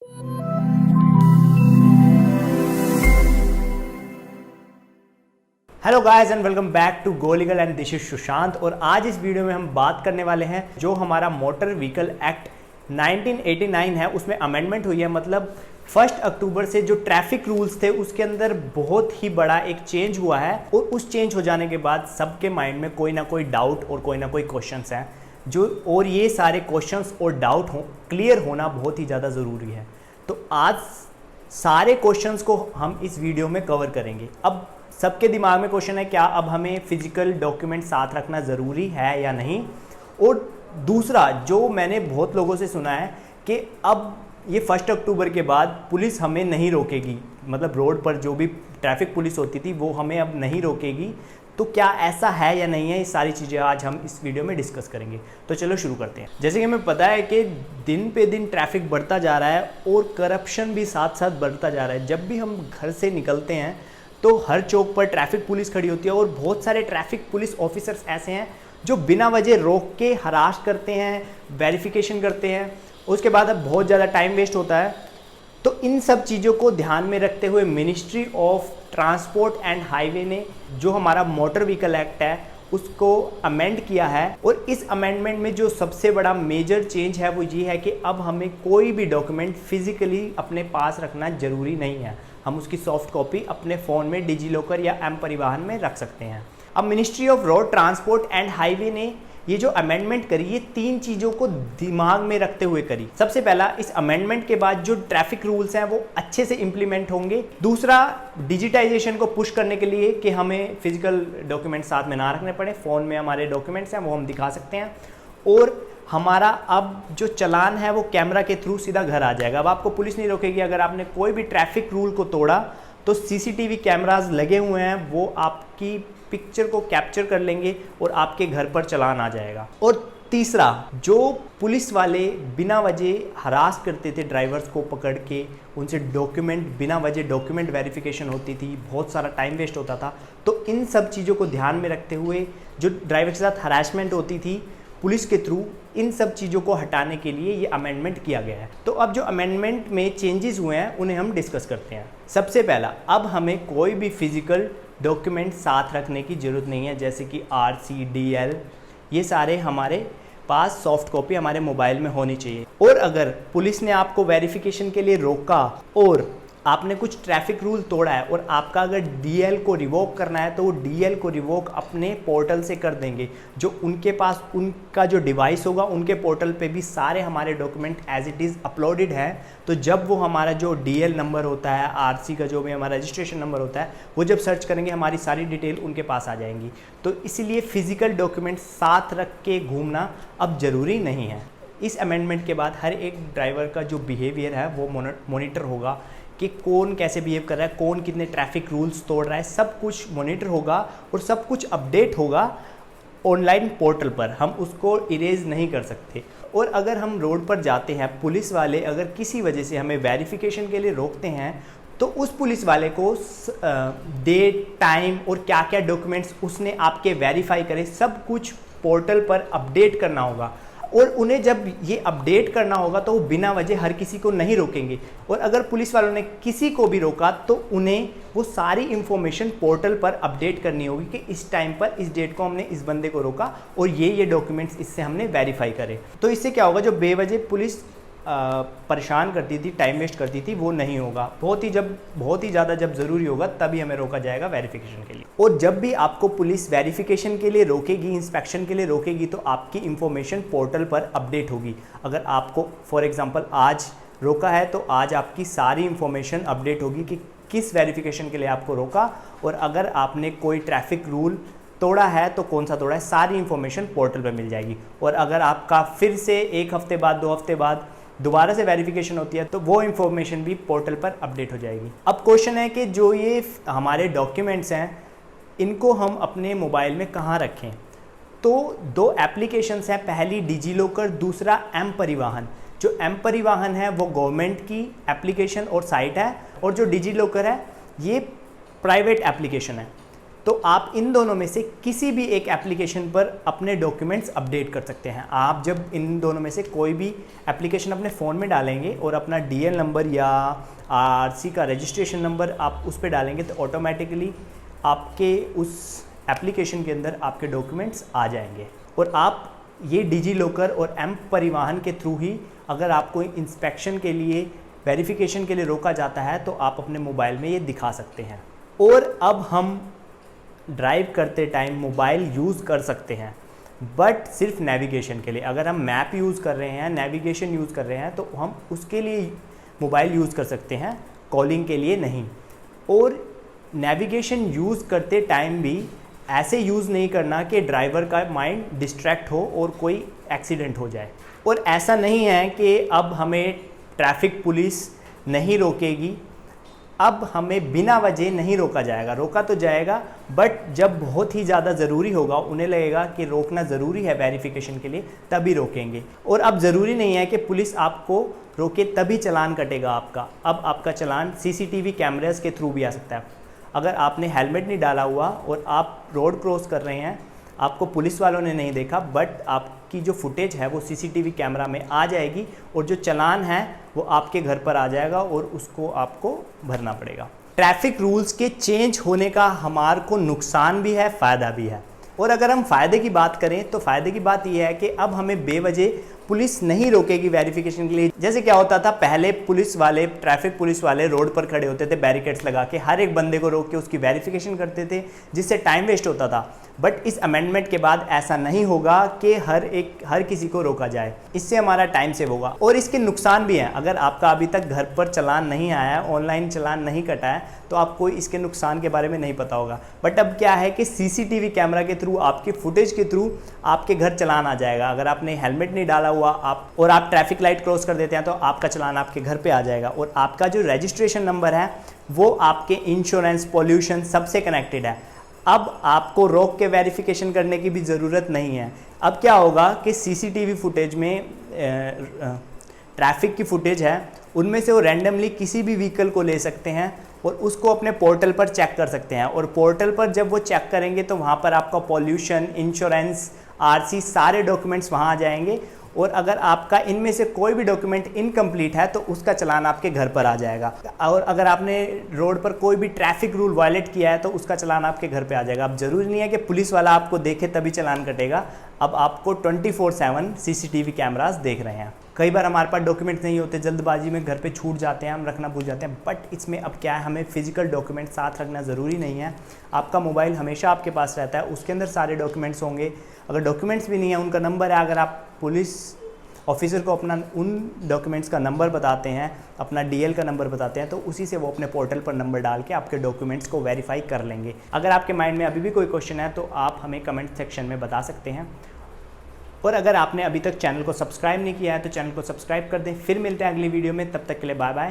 Hello guys and welcome back to go legal and this is Sushant. और आज इस video में हम बात करने वाले हैं जो हमारा मोटर व्हीकल एक्ट 1989 है उसमें अमेंडमेंट हुई है। मतलब 1 अक्टूबर से जो ट्रैफिक रूल्स थे उसके अंदर बहुत ही बड़ा एक चेंज हुआ है और उस चेंज हो जाने के बाद सबके माइंड में कोई ना कोई डाउट और कोई ना कोई क्वेश्चंस हैं और ये सारे क्वेश्चंस और डाउट क्लियर होना बहुत ही ज़्यादा ज़रूरी है। तो आज सारे क्वेश्चंस को हम इस वीडियो में कवर करेंगे। अब सबके दिमाग में क्वेश्चन है, क्या अब हमें फिजिकल डॉक्यूमेंट साथ रखना ज़रूरी है या नहीं। और दूसरा जो मैंने बहुत लोगों से सुना है कि अब ये 1 अक्टूबर के बाद पुलिस हमें नहीं रोकेगी, मतलब रोड पर जो भी ट्रैफिक पुलिस होती थी वो हमें अब नहीं रोकेगी। तो क्या ऐसा है या नहीं है, ये सारी चीज़ें आज हम इस वीडियो में डिस्कस करेंगे। तो चलो शुरू करते हैं। जैसे कि हमें पता है कि दिन पे दिन ट्रैफिक बढ़ता जा रहा है और करप्शन भी साथ साथ बढ़ता जा रहा है। जब भी हम घर से निकलते हैं तो हर चौक पर ट्रैफिक पुलिस खड़ी होती है और बहुत सारे ट्रैफिक पुलिस ऑफिसर्स ऐसे हैं जो बिना वजह रोक के हरास करते हैं, वेरिफिकेशन करते हैं, उसके बाद अब बहुत ज़्यादा टाइम वेस्ट होता है। तो इन सब चीज़ों को ध्यान में रखते हुए ministry of transport and highway ने जो हमारा मोटर व्हीकल एक्ट है उसको अमेंड किया है। और इस अमेंडमेंट में जो सबसे बड़ा मेजर चेंज है वो ये है कि अब हमें कोई भी डॉक्यूमेंट फिजिकली अपने पास रखना ज़रूरी नहीं है। हम उसकी सॉफ्ट कॉपी अपने फ़ोन में डिजी लॉकर या एम परिवहन में रख सकते हैं। अब ministry of road transport and highway ने ये जो अमेंडमेंट करी, ये 3 चीज़ों को दिमाग में रखते हुए करी। सबसे पहला, इस अमेंडमेंट के बाद जो ट्रैफिक रूल्स हैं वो अच्छे से इम्प्लीमेंट होंगे। दूसरा, डिजिटाइजेशन को पुश करने के लिए कि हमें फिजिकल डॉक्यूमेंट साथ में ना रखने पड़े, फ़ोन में हमारे डॉक्यूमेंट्स हैं वो हम दिखा सकते हैं। और हमारा अब जो चालान है वो कैमरा के थ्रू सीधा घर आ जाएगा। अब आपको पुलिस नहीं रोकेगी। अगर आपने कोई भी ट्रैफिक रूल को तोड़ा तो सीसीटीवी कैमरास लगे हुए हैं, वो आपकी पिक्चर को कैप्चर कर लेंगे और आपके घर पर चालान आ जाएगा। और तीसरा, जो पुलिस वाले बिना वजह हरास करते थे ड्राइवर्स को पकड़ के, उनसे डॉक्यूमेंट बिना वजह डॉक्यूमेंट वेरिफिकेशन होती थी, बहुत सारा टाइम वेस्ट होता था। तो इन सब चीज़ों को ध्यान में रखते हुए जो ड्राइवर के साथ हरासमेंट होती थी पुलिस के थ्रू, इन सब चीज़ों को हटाने के लिए ये अमेंडमेंट किया गया है। तो अब जो अमेंडमेंट में चेंजेस हुए हैं उन्हें हम डिस्कस करते हैं। सबसे पहला, अब हमें कोई भी फिजिकल डॉक्यूमेंट साथ रखने की ज़रूरत नहीं है, जैसे कि आरसी, डीएल, ये सारे हमारे पास सॉफ्ट कॉपी हमारे मोबाइल में होनी चाहिए। और अगर पुलिस ने आपको वेरिफिकेशन के लिए रोका और आपने कुछ ट्रैफिक रूल तोड़ा है और आपका अगर डीएल को रिवोक करना है तो वो डीएल को रिवोक अपने पोर्टल से कर देंगे। जो उनके पास उनका जो डिवाइस होगा उनके पोर्टल पे भी सारे हमारे document as it is uploaded है। तो जब वो हमारा जो डीएल नंबर होता है, आरसी का जो भी हमारा रजिस्ट्रेशन नंबर होता है, वो जब सर्च करेंगे हमारी सारी डिटेल उनके पास आ जाएंगी। तो इसीलिए फिजिकल डॉक्यूमेंट साथ रख के घूमना अब ज़रूरी नहीं है। इस अमेंडमेंट के बाद हर एक ड्राइवर का जो बिहेवियर है वो मॉनिटर होगा कि कौन कैसे बिहेव कर रहा है, कौन कितने ट्रैफिक रूल्स तोड़ रहा है, सब कुछ मॉनिटर होगा और सब कुछ अपडेट होगा ऑनलाइन पोर्टल पर। हम उसको इरेज नहीं कर सकते। और अगर हम रोड पर जाते हैं, पुलिस वाले अगर किसी वजह से हमें वेरिफिकेशन के लिए रोकते हैं तो उस पुलिस वाले को डेट, टाइम और क्या क्या डॉक्यूमेंट्स उसने आपके वेरीफाई करे सब कुछ पोर्टल पर अपडेट करना होगा। और उन्हें जब ये अपडेट करना होगा तो वो बिना वजह हर किसी को नहीं रोकेंगे। और अगर पुलिस वालों ने किसी को भी रोका तो उन्हें वो सारी इंफॉर्मेशन पोर्टल पर अपडेट करनी होगी कि इस टाइम पर इस डेट को हमने इस बंदे को रोका और ये डॉक्यूमेंट्स इससे हमने वेरीफाई करे। तो इससे क्या होगा, जो बेवजह पुलिस परेशान करती थी, टाइम वेस्ट करती थी, वो नहीं होगा। बहुत ही ज़्यादा जब ज़रूरी होगा तभी हमें रोका जाएगा वेरिफिकेशन के लिए। और जब भी आपको पुलिस वेरिफिकेशन के लिए रोकेगी, इंस्पेक्शन के लिए रोकेगी, तो आपकी इंफॉर्मेशन पोर्टल पर अपडेट होगी। अगर आपको फॉर एग्जांपल आज रोका है तो आज आपकी सारी इंफॉर्मेशन अपडेट होगी कि किस वेरिफिकेशन के लिए आपको रोका, और अगर आपने कोई ट्रैफिक रूल तोड़ा है तो कौन सा तोड़ा है, सारी इंफॉर्मेशन पोर्टल पर मिल जाएगी। और अगर आपका फिर से 1 हफ्ते बाद, 2 हफ्ते बाद दोबारा से वेरिफिकेशन होती है तो वो इन्फॉर्मेशन भी पोर्टल पर अपडेट हो जाएगी। अब क्वेश्चन है कि जो ये हमारे डॉक्यूमेंट्स हैं इनको हम अपने मोबाइल में कहाँ रखें। तो 2 एप्लीकेशंस हैं, पहली डिजी लॉकर, दूसरा एम परिवहन। जो एम परिवहन है वो गवर्नमेंट की एप्लीकेशन और साइट है, और जो डिजी लॉकर है ये प्राइवेट एप्लीकेशन है। तो आप इन दोनों में से किसी भी एक एप्लीकेशन पर अपने डॉक्यूमेंट्स अपडेट कर सकते हैं। आप जब इन दोनों में से कोई भी एप्लीकेशन अपने फ़ोन में डालेंगे और अपना DL नंबर या RC का रजिस्ट्रेशन नंबर आप उस पर डालेंगे तो ऑटोमेटिकली आपके उस एप्लीकेशन के अंदर आपके डॉक्यूमेंट्स आ जाएंगे। और आप ये डिजी लॉकर और M परिवहन के थ्रू ही अगर आपको इंस्पेक्शन के लिए, वेरिफिकेशन के लिए रोका जाता है तो आप अपने मोबाइल में ये दिखा सकते हैं। और अब हम ड्राइव करते टाइम मोबाइल यूज़ कर सकते हैं, बट सिर्फ नेविगेशन के लिए। अगर हम मैप यूज़ कर रहे हैं, नेविगेशन यूज़ कर रहे हैं तो हम उसके लिए मोबाइल यूज़ कर सकते हैं, कॉलिंग के लिए नहीं। और नेविगेशन यूज़ करते टाइम भी ऐसे यूज़ नहीं करना कि ड्राइवर का माइंड डिस्ट्रैक्ट हो और कोई एक्सीडेंट हो जाए। और ऐसा नहीं है कि अब हमें ट्रैफिक पुलिस नहीं रोकेगी, अब हमें बिना वजह नहीं रोका जाएगा। रोका तो जाएगा, बट जब बहुत ही ज़्यादा ज़रूरी होगा, उन्हें लगेगा कि रोकना ज़रूरी है वेरिफिकेशन के लिए, तभी रोकेंगे। और अब ज़रूरी नहीं है कि पुलिस आपको रोके तभी चालान कटेगा आपका। अब आपका चालान CCTV कैमरेज के थ्रू भी आ सकता है। अगर आपने हेलमेट नहीं डाला हुआ और आप रोड क्रॉस कर रहे हैं, आपको पुलिस वालों ने नहीं देखा, बट आपकी जो फुटेज है वो CCTV कैमरा में आ जाएगी और जो चालान है वो आपके घर पर आ जाएगा और उसको आपको भरना पड़ेगा। ट्रैफिक रूल्स के चेंज होने का हमारे को नुकसान भी है, फ़ायदा भी है। और अगर हम फ़ायदे की बात करें तो फ़ायदे की बात यह है कि अब हमें बेवजह पुलिस नहीं रोकेगी वेरिफिकेशन के लिए। जैसे क्या होता था पहले, पुलिस वाले, ट्रैफिक पुलिस वाले रोड पर खड़े होते थे बैरिकेड्स लगा के, हर एक बंदे को रोक के उसकी वेरिफिकेशन करते थे, जिससे टाइम वेस्ट होता था। बट इस अमेंडमेंट के बाद ऐसा नहीं होगा कि हर किसी को रोका जाए। इससे हमारा टाइम सेव होगा। और इसके नुकसान भी हैं। अगर आपका अभी तक घर पर चालान नहीं आया है, ऑनलाइन चालान नहीं कटा है, तो आपको इसके नुकसान के बारे में नहीं पता होगा। बट अब क्या है कि CCTV कैमरा के थ्रू, आपकी फुटेज के थ्रू आपके घर चालान आ जाएगा। अगर आपने हेलमेट नहीं डाला हुआ आप ट्रैफिक लाइट क्रॉस कर देते हैं तो आपका चालान आपके घर पे आ जाएगा। और आपका जो रजिस्ट्रेशन नंबर है वो आपके इंश्योरेंस, पॉल्यूशन सबसे कनेक्टेड है। अब आपको रोक के वेरिफिकेशन करने की भी ज़रूरत नहीं है। अब क्या होगा कि CCTV फुटेज में ट्रैफिक की फुटेज है, उनमें से वो रैंडमली किसी भी व्हीकल को ले सकते हैं और उसको अपने पोर्टल पर चेक कर सकते हैं। और पोर्टल पर जब वो चेक करेंगे तो वहाँ पर आपका पॉल्यूशन, इंश्योरेंस, RC सारे डॉक्यूमेंट्स वहाँ आ जाएंगे। और अगर आपका इनमें से कोई भी डॉक्यूमेंट इनकम्प्लीट है तो उसका चालान आपके घर पर आ जाएगा। और अगर आपने रोड पर कोई भी ट्रैफिक रूल वायलेट किया है तो उसका चालान आपके घर पे आ जाएगा। अब ज़रूरी नहीं है कि पुलिस वाला आपको देखे तभी चालान कटेगा। अब आपको 24/7 CCTV कैमरास देख रहे हैं। कई बार हमारे पास डॉक्यूमेंट्स नहीं होते, जल्दबाजी में घर पे छूट जाते हैं, हम रखना भूल जाते हैं। बट इसमें अब क्या है, हमें फिजिकल डॉक्यूमेंट साथ रखना ज़रूरी नहीं है। आपका मोबाइल हमेशा आपके पास रहता है, उसके अंदर सारे डॉक्यूमेंट्स होंगे। अगर डॉक्यूमेंट्स भी नहीं है, उनका नंबर है, अगर आप पुलिस ऑफिसर को अपना उन डॉक्यूमेंट्स का नंबर बताते हैं, अपना DL का नंबर बताते हैं, तो उसी से वो अपने पोर्टल पर नंबर डाल के आपके डॉक्यूमेंट्स को वेरीफाई कर लेंगे। अगर आपके माइंड में अभी भी कोई क्वेश्चन है तो आप हमें कमेंट सेक्शन में बता सकते हैं। और अगर आपने अभी तक चैनल को सब्सक्राइब नहीं किया है तो चैनल को सब्सक्राइब कर दें। फिर मिलते हैं अगली वीडियो में, तब तक के लिए बाय बाय।